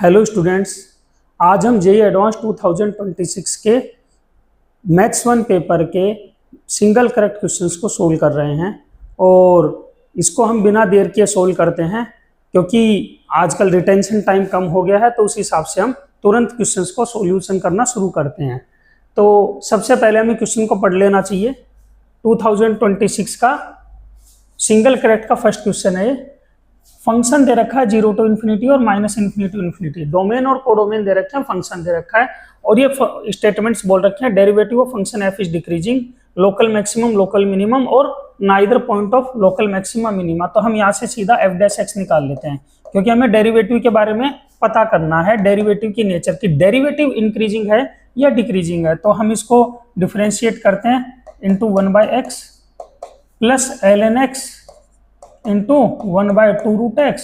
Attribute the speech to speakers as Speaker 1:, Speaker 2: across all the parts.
Speaker 1: Hello students, आज हम JEE advance 2026 के मैथ्स 1 पेपर के सिंगल करेक्ट क्वेश्चंस को सोल्व कर रहे हैं और इसको हम बिना देर किए सोल्व करते हैं क्योंकि आजकल रिटेंशन टाइम कम हो गया है। तो उस हिसाब से हम तुरंत क्वेश्चंस को सॉल्यूशन करना शुरू करते हैं। तो सबसे पहले हमें क्वेश्चन को पढ़ लेना चाहिए। 2026 का सिंगल करेक्ट का फर्स्ट क्वेश्चन है। फंक्शन दे रखा है 0 to ∞ और -∞ to ∞। डोमेन और कोडोमेन दे रखे हैं, फंक्शन दे रखा है और ये स्टेटमेंट्स बोल रखे हैं derivative of function f is decreasing, local maximum, local minimum और neither point of local maxima minima. तो हम यहाँ से सीधा f' निकाल लेते हैं क्योंकि हमें डेरिवेटिव के बारे में पता करना है, डेरिवेटिव की नेचर की। डेरिवेटिव इंक्रीजिंग है या डिक्रीजिंग है, तो हम इसको डिफरेंशिएट करते हैं into 1/x plus ln x into 1/2√x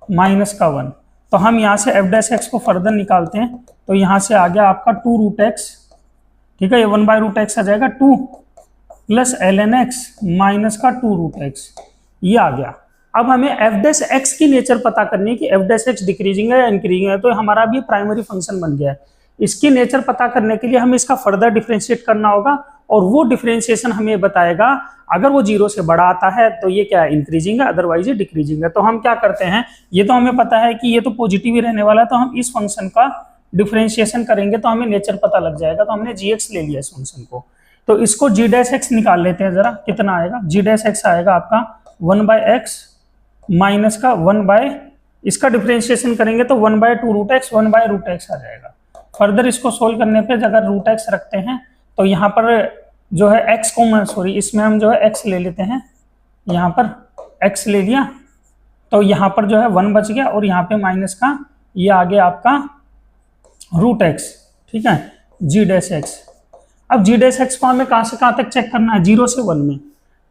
Speaker 1: minus का 1। तो हम यहाँ से f' को फर्दर निकालते हैं तो यहाँ से आ गया आपका 2√x, ठीक है। ये 1/√x आ जाएगा 2 प्लस ln x माइनस का 2√x, ये आ गया। अब हमें f' की नेचर पता करनी है कि f' डिक्रीजिंग है या इंक्रीजिंग है। तो हमारा भी प्राइमरी फंक्शन बन गया है। इसकी नेचर पता करने के लिए हमें इसका फर्दर डिफरेंशिएट करना होगा और वो डिफरेंशिएशन हमें बताएगा अगर वो 0 से बड़ा आता है तो ये क्या है, इंक्रीजिंग है, अदरवाइज ये डिक्रीजिंग है। तो हम क्या करते हैं, ये तो हमें पता है कि ये तो पॉजिटिव ही रहने वाला है, तो हम इस फंक्शन का डिफरेंशिएशन करेंगे तो हमें नेचर पता लग जाएगा। तो हमने g(x) ले लिया इस फंक्शन को, तो इसको g'(x) निकाल लेते हैं जरा। कितना आएगा, g'(x) आएगा आपका 1/x माइनस का 1 इसका डिफरेंशिएशन करेंगे तो 1/2√x 1/√x आ जाएगा। फर्दर इसको सोल्व करने पे अगर √x रखते हैं तो यहाँ पर जो है x को इसमें हम जो है x ले लेते हैं, यहाँ पर x ले लिया तो यहाँ पर जो है 1 बच गया और यहाँ पे माइनस का ये आ गया आपका √x, ठीक है, g'(x). अब g'(x) को हमें कहाँ से कहाँ तक चेक करना है, 0 से 1 में।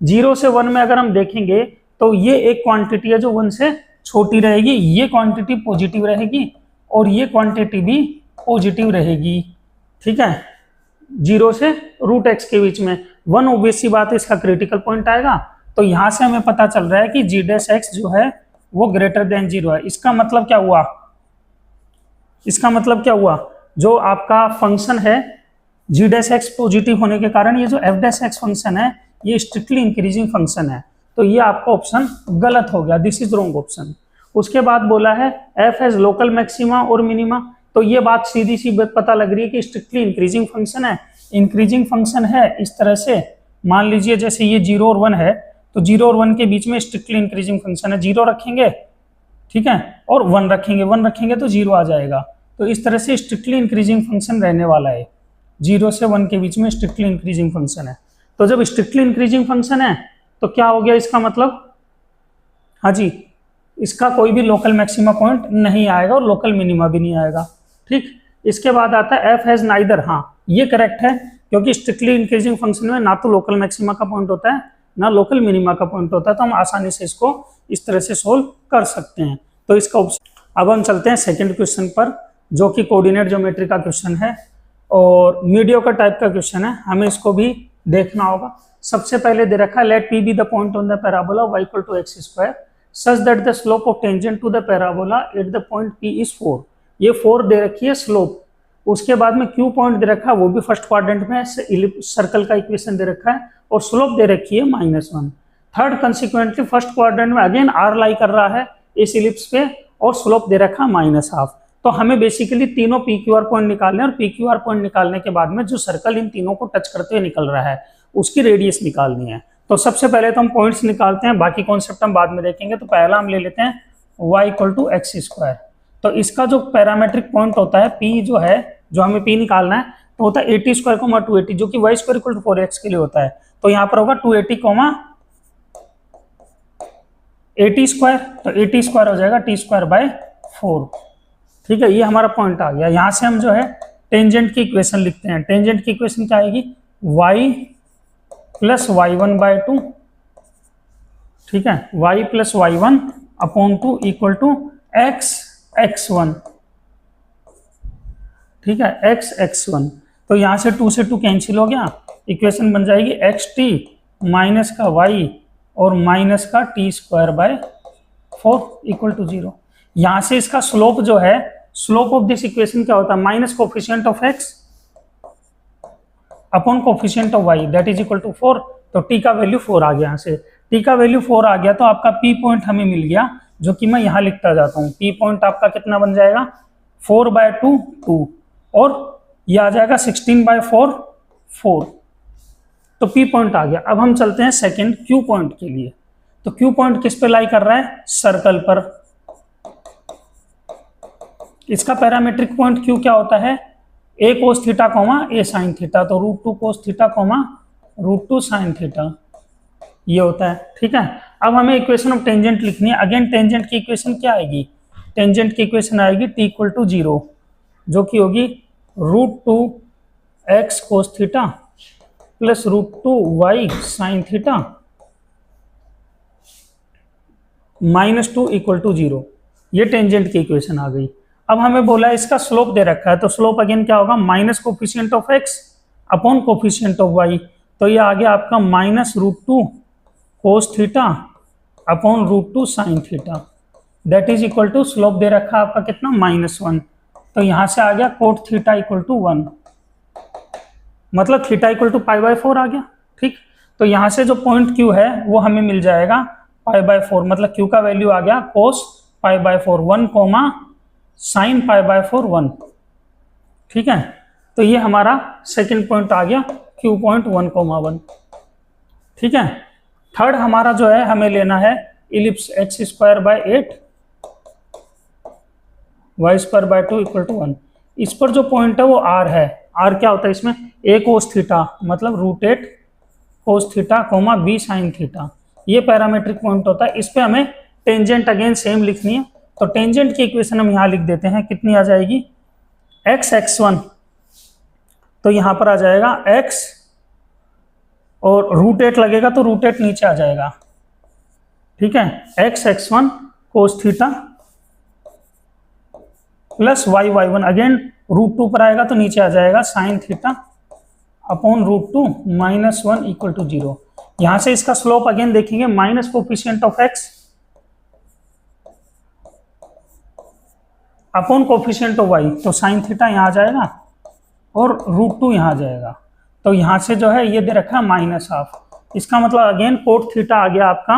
Speaker 1: 0 से 1 में अगर हम देखेंगे तो ये एक क्वांटिटी है जो 1 से छोटी रहेगी, ये क्वांटिटी पॉजिटिव रहेगी और ये क्वांटिटी भी पॉजिटिव रहेगी, ठीक है। 0 से √x के बीच में 1 ऑब्वियस सी बात है, इसका क्रिटिकल पॉइंट आएगा। तो यहां से हमें पता चल रहा है कि g'(x) जो है वो ग्रेटर देन 0 है। इसका मतलब क्या हुआ, इसका मतलब क्या हुआ, जो आपका फंक्शन है g'(x) पॉजिटिव होने के कारण ये जो f' फंक्शन है ये स्ट्रिक्टली इंक्रीजिंग फंक्शन है। तो ये आपका ऑप्शन गलत हो गया, दिस इज रॉन्ग ऑप्शन। उसके बाद बोला है f हैज लोकल मैक्सिमा और मिनिमा। तो ये बात सीधी सी पता लग रही है कि स्ट्रिक्टली इंक्रीजिंग फंक्शन है। इंक्रीजिंग फंक्शन है इस तरह से, मान लीजिए जैसे ये 0 और 1 है तो 0 और 1 के बीच में स्ट्रिक्टली इंक्रीजिंग फंक्शन है। 0 रखेंगे, ठीक है, और 1 रखेंगे, 1 रखेंगे तो 0 आ जाएगा। तो इस तरह से स्ट्रिक्टली इंक्रीजिंग फंक्शन रहने वाला है। 0 से 1 के बीच में स्ट्रिक्टली इंक्रीजिंग फंक्शन है। तो जब स्ट्रिक्टली इंक्रीजिंग फंक्शन है तो क्या हो गया इसका मतलब, हाँ जी, इसका कोई भी लोकल मैक्सिमा पॉइंट नहीं आएगा और लोकल मिनिमा भी नहीं आएगा, ठीक। इसके बाद आता है f हैज नाइदर। हाँ, ये करेक्ट है क्योंकि स्ट्रिक्टली इंक्रीजिंग फंक्शन में ना तो लोकल मैक्सिमा का पॉइंट होता है ना लोकल मिनिमा का पॉइंट होता है। तो हम आसानी से इसको इस तरह से सोल्व कर सकते हैं। तो इसका ऑप्शन। अब हम चलते हैं सेकंड क्वेश्चन पर जो कि कोऑर्डिनेट ज्योमेट्री का क्वेश्चन है और मीडियोकर टाइप का क्वेश्चन है, हमें इसको भी देखना होगा। सबसे पहले दे रखा है let p be the point on the parabola y = x² such that the slope of tangent to the parabola at the point p is 4। ये 4 दे रखी है स्लोप। उसके बाद में q पॉइंट दे रखा है, वो भी फर्स्ट क्वाड्रेंट में, सर्कल का इक्वेशन दे रखा है और स्लोप दे रखी है -1। थर्ड कंसिक्वेंटली फर्स्ट क्वाड्रेंट में अगेन r लाई कर रहा है इस इलिप्स पे और स्लोप दे रखा है -1/2। तो हमें बेसिकली तीनों PQR पॉइंट निकालने और PQR पॉइंट निकालने के बाद में जो सर्कल इन तीनों को टच करते हुए निकल रहा है उसकी रेडियस निकालनी है। तो सबसे पहले तो हम पॉइंट्स निकालते हैं, बाकी कॉन्सेप्ट हम बाद में देखेंगे। तो पहला हम ले लेते हैं y = x²। तो इसका जो पैरामेट्रिक पॉइंट होता है p जो है, जो हमें p निकालना है, तो होता है 80² 280 जो कि y² = 4x के लिए होता है। तो यहाँ पर होगा 280, 80², तो 80² हो जाएगा t²/4, ठीक है। ये हमारा पॉइंट आ गया। यहाँ से हम जो है टेंजेंट की इक्वेशन लिखते हैं। टेंजेंट की इक्वेशन क्या आएगी, y + y1/2, ठीक है, y + y1/2 = x(x1), ठीक है, x(x1). तो यहाँ से 2 से 2 कैंसिल हो गया, इक्वेशन बन जाएगी xt माइनस का y और माइनस का t²/4 = 0। यहां से इसका स्लोप जो है, स्लोप ऑफ दिस इक्वेशन क्या होता है, minus coefficient of X upon coefficient of Y that is equal to 4। तो टी का वैल्यू 4 आ गया। यहाँ से टी का वैल्यू 4 आ गया तो आपका पी पॉइंट हमें मिल गया, जो कि मैं यहाँ लिखता जाता हूँ। पी पॉइंट आपका कितना बन जाएगा, 4/2 2, और ये आ जाएगा 16/4 4। तो पी पॉइंट आ गया। अब हम चलते हैं सेकंड क्यू पॉइंट के लिए। तो क्यू पॉइंट किस पे लाई कर रहा है, सर्कल पर। इसका पैरामीट्रिक पॉइंट क्यू क्या होता है, ए कोस थीटा कॉमा ए साइन थीटा। तो √2 cos theta comma √2 sine theta ये होता है। ठीक है, अब हमें इक्वेशन ऑफ टेंजेंट लिखनी है। अगेन टेंजेंट की इक्वेशन क्या आएगी, टेंजेंट की इक्वेशन आएगी t इक्वल टू 0, जो कि होगी √2 x cos theta plus √2 y sine theta -2 equal to 0। ये टेंजेंट की इक्वेशन आ गई। अब हमें बोला है इसका स्लोप दे रखा है, तो स्लोप अगेन क्या होगा, minus coefficient of x upon coefficient of y। तो ये आ गया आपका -√2 cos theta upon √2 sine theta that is equal to, slope दे रखा है आपका कितना, -1। तो यहां से आ गया कोट थीटा इक्वल टू 1, मतलब थीटा इक्वल टू π/4 आ गया। ठीक, तो यहां से जो पॉइंट Q है वो हमें मिल जाएगा π/4, मतलब Q का वैल्यू आ गया कोस π/4 1 कोमा साइन π/4 1। ठीक है, तो ये हमारा सेकंड पॉइंट आ गया Q पॉइंट 1,1। ठीक है, थर्ड हमारा जो है हमें लेना है ellipse x²/8 y²/2 equal to 1। इस पर जो पॉइंट है वो R है। R क्या होता है इसमें, a कोस थीटा मतलब √8 cos theta coma b sine theta, ये पैरामीट्रिक पॉइंट होता है। इस पे हमें टेंजेंट अगेन सेम लिखनी है। तो टेंजेंट की इक्वेशन हम यहाँ लिख देते हैं, कितनी आ जाएगी, x(x1), तो यहाँ पर आ जाएगा x और √8 लगेगा तो √8 नीचे आ जाएगा। ठीक है, x(x1) कोस थीटा प्लस y(y1), अगेन √2 पर आएगा तो नीचे आ जाएगा sine theta upon √2 -1 equal to 0। यहां से इसका स्लोप अगेन देखेंगे, minus coefficient of x upon coefficient of y, तो साइन थीटा यहाँ आ जाएगा और √2 यहाँ आ जाएगा। तो यहाँ से जो है ये दे रखा है -1/2। इसका मतलब अगेन कोट थीटा आ गया आपका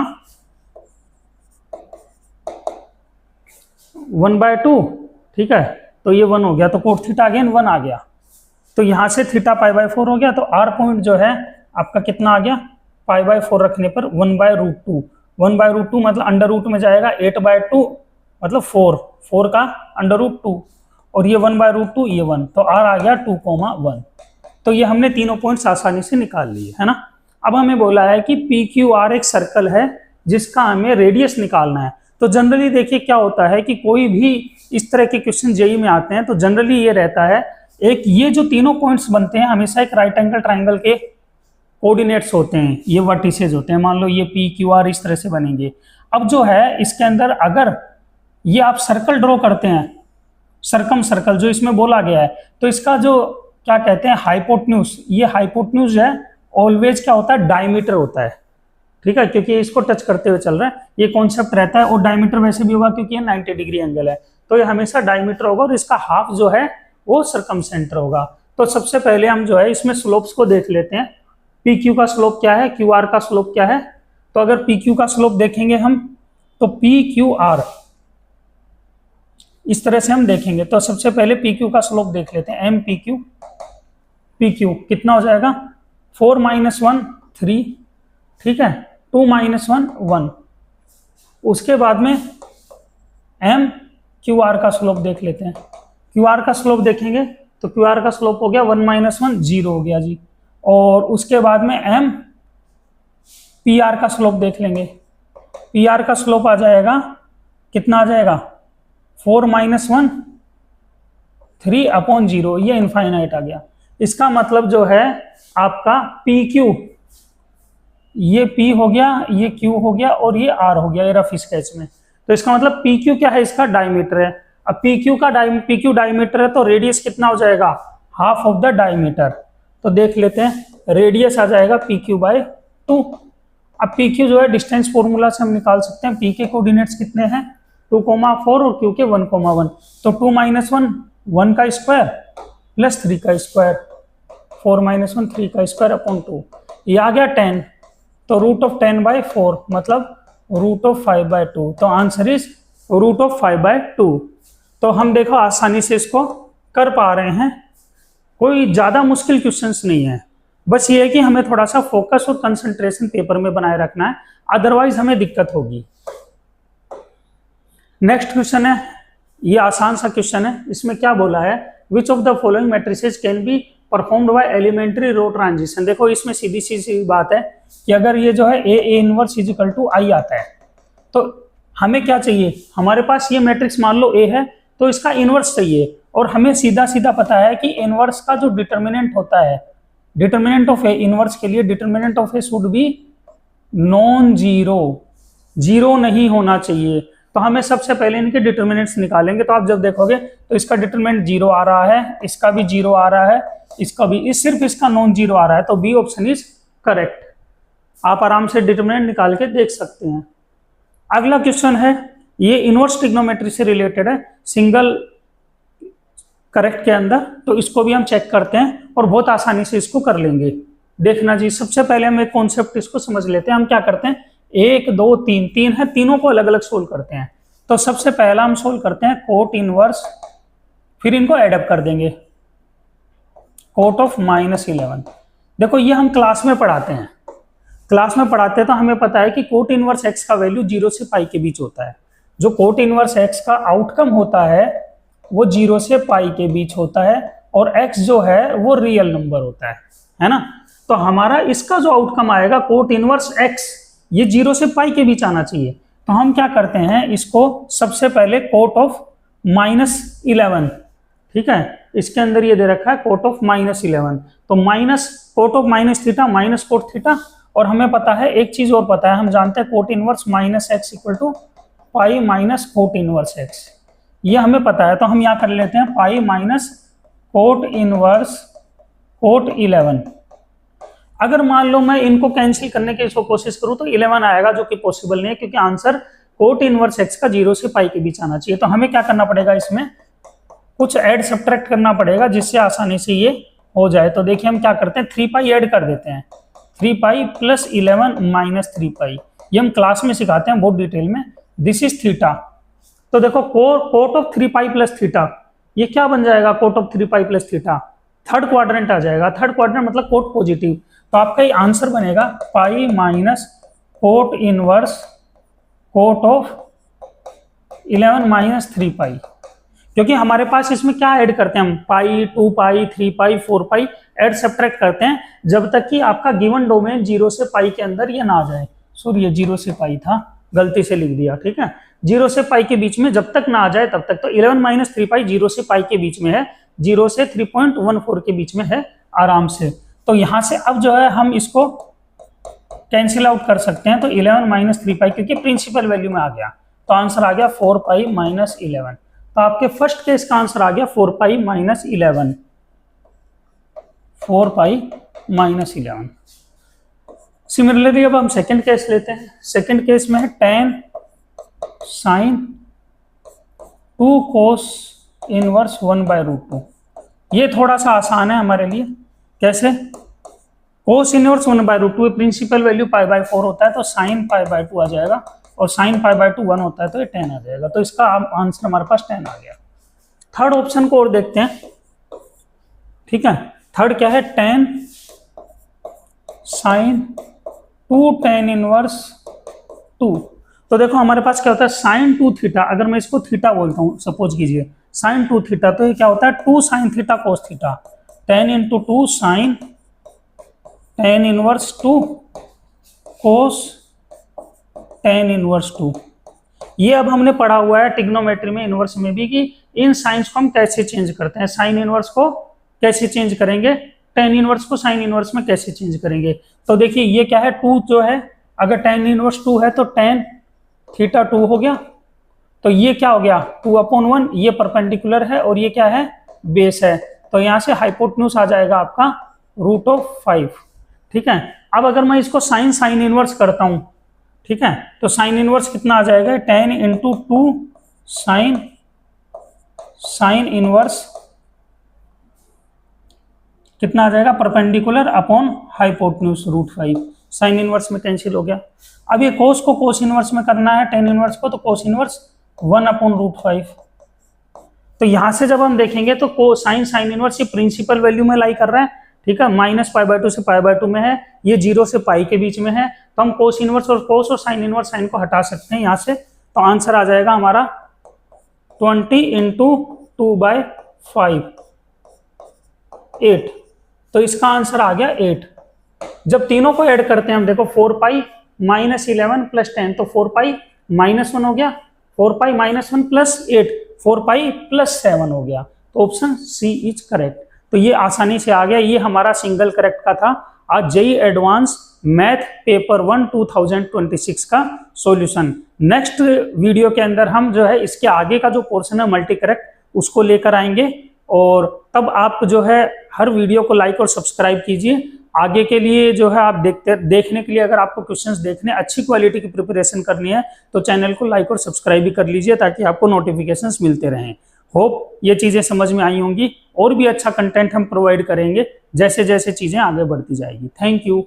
Speaker 1: 1/2। ठीक है, तो ये 1 हो गया, तो कोट थीटा अगेन 1 आ गया। तो यहाँ से थीटा π/4 हो गया। तो R पॉइंट जो है आपका कितना आ गया, π/4 रखने पर 1/√2। 1/√2 मतलब अंडर रूट में जाएगा, 8/2 मतलब 4 का अंडर√2, और ये 1/√2 ये 1, तो R आ गया 2,1। तो ये हमने तीनों पॉइंट्स आसानी से निकाल लिए है ना। अब हमें बोला है कि PQR एक सर्कल है जिसका हमें रेडियस निकालना है। तो जनरली देखिए क्या होता है कि कोई भी इस तरह के क्वेश्चन जेईई में आते हैं तो जनरली ये रहता है, एक ये जो तीनों पॉइंट्स बनते हैं हमेशा एक राइट एंगल ट्राइंगल के कोऑर्डिनेट्स होते हैं, ये वर्टिसेस होते हैं। मान लो ये PQR इस तरह से बनेंगे। अब जो है इसके अंदर अगर ये आप सर्कल ड्रॉ करते हैं, सर्कम सर्कल जो इसमें बोला गया है, तो इसका जो क्या कहते हैं हाइपोटेन्यूज, ये हाइपोटेन्यूज है ऑलवेज क्या होता है, डायमीटर होता है। ठीक है, क्योंकि इसको टच करते हुए चल रहा है, ये कॉन्सेप्ट रहता है। और डायमीटर वैसे भी होगा क्योंकि ये 90 डिग्री एंगल है, तो ये हमेशा डायमीटर होगा और इसका हाफ जो है वो सर्कम सेंटर होगा। तो सबसे पहले हम जो है इसमें स्लोप्स को देख लेते हैं। PQ का स्लोप क्या है, QR का स्लोप क्या है। तो अगर PQ का स्लोप देखेंगे हम, तो PQR इस तरह से हम देखेंगे। तो सबसे पहले PQ का स्लोप देख लेते हैं, MPQ PQ कितना हो जाएगा, 4 - 1 3, ठीक है, 2 - 1 1। उसके बाद में MQR का स्लोप देख लेते हैं। QR का स्लोप देखेंगे तो QR का स्लोप हो गया 1 - 1 0 हो गया जी। और उसके बाद में MPR का स्लोप देख लेंगे। PR का स्लोप आ जाएगा, कितना आ जाएगा, 4 - 1 3/0, ये इनफाइनाइट आ गया। इसका मतलब जो है आपका PQ, ये P हो गया, ये Q हो गया और ये R हो गया, ये रफ स्केच में। तो इसका मतलब PQ क्या है, इसका डायमीटर है। अब PQ डायमीटर है तो रेडियस कितना हो जाएगा, हाफ ऑफ द डायमीटर। तो देख लेते हैं, रेडियस आ जाएगा PQ/2। अब PQ जो है डिस्टेंस फॉर्मूला से हम निकाल सकते हैं। P के कोऑर्डिनेट्स कितने हैं, 2,4 और क्यू के 1,1, तो 2 - 1 1 का स्क्वायर प्लस 3 का स्क्वायर, 4 - 1 3 का स्क्वायर अपॉन 2, ये आ गया 10, तो √10/4 मतलब √5/2, तो आंसर इज √5/2। तो हम देखो आसानी से इसको कर पा रहे हैं, कोई ज़्यादा मुश्किल क्वेश्चंस नहीं है, बस ये है कि हमें थोड़ा सा फोकस और कंसंट्रेशन पेपर में बनाए रखना है, अदरवाइज हमें दिक्कत होगी। नेक्स्ट क्वेश्चन है, ये आसान सा क्वेश्चन है, इसमें क्या बोला है, which of the following matrices can be performed by elementary row transition. देखो इसमें सीधी सी बात है कि अगर ये जो है ए इनवर्स इजिकल टू आई आता है, तो हमें क्या चाहिए, हमारे पास ये मैट्रिक्स मान लो ए है, तो इसका इनवर्स चाहिए, और हमें सीधा सीधा पता है कि इनवर्स का जो डिटर्मिनेंट होता है, डिटर्मिनेंट ऑफ ए इनवर्स के लिए determinant of A should be non zero, zero नहीं होना चाहिए। तो हमें सबसे पहले इनके डिटर्मिनेंट्स निकालेंगे, तो आप जब देखोगे तो इसका डिटर्मिनेंट 0 आ रहा है, इसका भी 0 आ रहा है, इसका भी, सिर्फ इसका नॉन जीरो आ रहा है, तो बी ऑप्शन इज करेक्ट। आप आराम से डिटर्मिनेंट निकाल के देख सकते हैं। अगला क्वेश्चन है, ये इनवर्स ट्रिग्नोमेट्री से रिलेटेड है, सिंगल करेक्ट के अंदर, तो इसको भी हम चेक करते हैं और बहुत आसानी से इसको कर लेंगे। देखना जी, सबसे पहले हम एक कॉन्सेप्ट इसको समझ लेते हैं। हम क्या करते हैं, 1 2 3 3 है, तीनों को अलग अलग सोल्व करते हैं। तो सबसे पहला हम सोल्व करते हैं कोट इनवर्स, फिर इनको एडअप कर देंगे, कोट ऑफ -11। देखो ये हम क्लास में पढ़ाते हैं, क्लास में पढ़ाते हैं तो हमें पता है कि कोट इनवर्स एक्स का वैल्यू 0 से पाई के बीच होता है। जो कोट इनवर्स एक्स का आउटकम होता है वो 0 से पाई के बीच होता है, और x जो है वो रियल नंबर होता है ना। तो हमारा इसका जो आउटकम आएगा कोट इनवर्स x, ये 0 से पाई के बीच आना चाहिए। तो हम क्या करते हैं, इसको सबसे पहले कोट ऑफ -11, ठीक है, इसके अंदर ये दे रखा है कोट ऑफ -11, तो minus cot of -theta minus cot theta, और हमें पता है एक चीज और पता है, हम जानते हैं cot inverse -x equal to pi minus cot inverse x, ये हमें पता है। तो हम यहाँ कर लेते हैं pi minus cot inverse cot 11। अगर मान लो मैं इनको कैंसिल करने की इसको कोशिश करूं तो 11 आएगा, जो कि पॉसिबल नहीं है, क्योंकि आंसर कोट इनवर्स x का 0 से पाई के बीच आना चाहिए। तो हमें क्या करना पड़ेगा, इसमें कुछ ऐड सब्ट्रैक्ट करना पड़ेगा जिससे आसानी से ये हो जाए। तो देखिए हम क्या करते हैं, 3 पाई ऐड कर देते हैं, 3 पाई प्लस 11 माइनस 3 पाई, ये हम क्लास में सिखाते हैं बहुत डिटेल में। दिस इज थीटा, तो देखो cot of 3 pi plus theta, ये क्या बन जाएगा, cot of 3 pi plus theta, third quadrant आ जाएगा। थर्ड क्वाड्रेंट मतलब कोट पॉजिटिव, तो आपका ये आंसर बनेगा pi minus cot inverse cot of 11 minus 3 pi, क्योंकि हमारे पास इसमें क्या ऐड करते हैं हम, पाई, 2 पाई, 3 पाई, 4 पाई ऐड सब्ट्रैक्ट करते हैं, जब तक कि आपका गिवन डोमेन 0 से पाई के अंदर ये ना आ जाए। सॉरी, ये 0 से पाई था, गलती से लिख दिया, ठीक है, 0 से पाई के बीच में जब तक ना आ जाए तब तक। तो 11 माइनस 3 पाई 0 से पाई के बीच में है, 0 से 3.14 के बीच में है आराम से। तो यहाँ से अब जो है हम इसको कैंसिल आउट कर सकते हैं, तो 11 माइनस 3 पाई क्योंकि प्रिंसिपल वैल्यू में आ गया, तो आंसर आ गया 4 पाई माइनस 11। तो आपके फर्स्ट केस का आंसर आ गया 4 pi minus 11, 4 pi minus 11। Similarly अब हम सेकंड केस लेते हैं। सेकंड केस में है tan साइन 2 कोस इनवर्स 1/√2। ये थोड़ा सा आसान है हमारे लिए, कैसे, कोस इनवर्स 1/√2 प्रिंसिपल वैल्यू π/4 होता है, तो साइन π/2 आ जाएगा, और साइन π/2 1 होता है तो ये 10 आ जाएगा। तो इसका आंसर हमारे पास 10 आ गया। थर्ड ऑप्शन को और देखते हैं, ठीक है। थर्ड क्या है, tan साइन 2 tan इनवर्स 2। तो देखो हमारे पास क्या होता है, साइन 2 थीटा, अगर मैं इसको थीटा बोलता हूं, सपोज कीजिए साइन 2 थीटा, तो ये क्या होता है 2 sine theta cos theta, 10 × 2 sine tan inverse 2 cos tan inverse 2। ये अब हमने पढ़ा हुआ है ट्रिग्नोमेट्री में, इनवर्स में भी, कि इन साइंस को हम कैसे चेंज करते हैं, साइन इनवर्स को कैसे चेंज करेंगे, tan इनवर्स को साइन इनवर्स में कैसे चेंज करेंगे। तो देखिए ये क्या है, 2 जो है, अगर tan इनवर्स 2 है तो tan थीटा 2 हो गया, तो ये क्या हो गया 2/1, ये परपेंडिकुलर है और ये क्या है बेस है, तो यहाँ से हाइपोटेन्यूज आ जाएगा आपका √5, ठीक है। अब अगर मैं इसको साइन इनवर्स करता हूँ, ठीक है, तो साइन इनवर्स कितना आ जाएगा, tan × 2 साइन इनवर्स कितना आ जाएगा, perpendicular upon hypotenuse √5। Sine inverse में कैंसिल हो गया। अब ये कोस को कोस इनवर्स में करना है, टेन इनवर्स को, तो कोस इनवर्स 1/√5। तो यहां से जब हम देखेंगे तो कोसाइन साइन इनवर्स ये प्रिंसिपल वैल्यू में लाई कर रहा है, ठीक है, -π/2 से π/2 में है, ये 0 से पाई के बीच में है, तो हम कोस इनवर्स और कोस और साइन इनवर्स साइन को हटा सकते हैं यहाँ से। तो आंसर आ जाएगा हमारा 20 × 2/5 8। तो इसका आंसर आ गया 8। जब तीनों को ऐड करते हैं हम, देखो 4π -11 + 10, तो 4π -1 हो गया, 4π -1 + 8, 4π + 7 हो गया। तो ऑप्शन सी इज करेक्ट। तो ये आसानी से आ गया, ये हमारा सिंगल करेक्ट का था आज जेईई एडवांस मैथ पेपर 1 2026 का सॉल्यूशन। नेक्स्ट वीडियो के अंदर हम जो है इसके आगे का जो पोर्शन है मल्टी करेक्ट उसको लेकर आएंगे, और तब आप जो है हर वीडियो को लाइक और सब्सक्राइब कीजिए। आगे के लिए जो है आप देखने के लिए, अगर आपको क्वेश्चंस देखने, अच्छी क्वालिटी की प्रिपरेशन करनी है, तो चैनल को लाइक और सब्सक्राइब भी कर लीजिए ताकि आपको नोटिफिकेशंस मिलते रहें। होप ये चीज़ें समझ में आई होंगी। और भी अच्छा कंटेंट हम प्रोवाइड करेंगे जैसे जैसे चीज़ें आगे बढ़ती जाएगी। Thank you.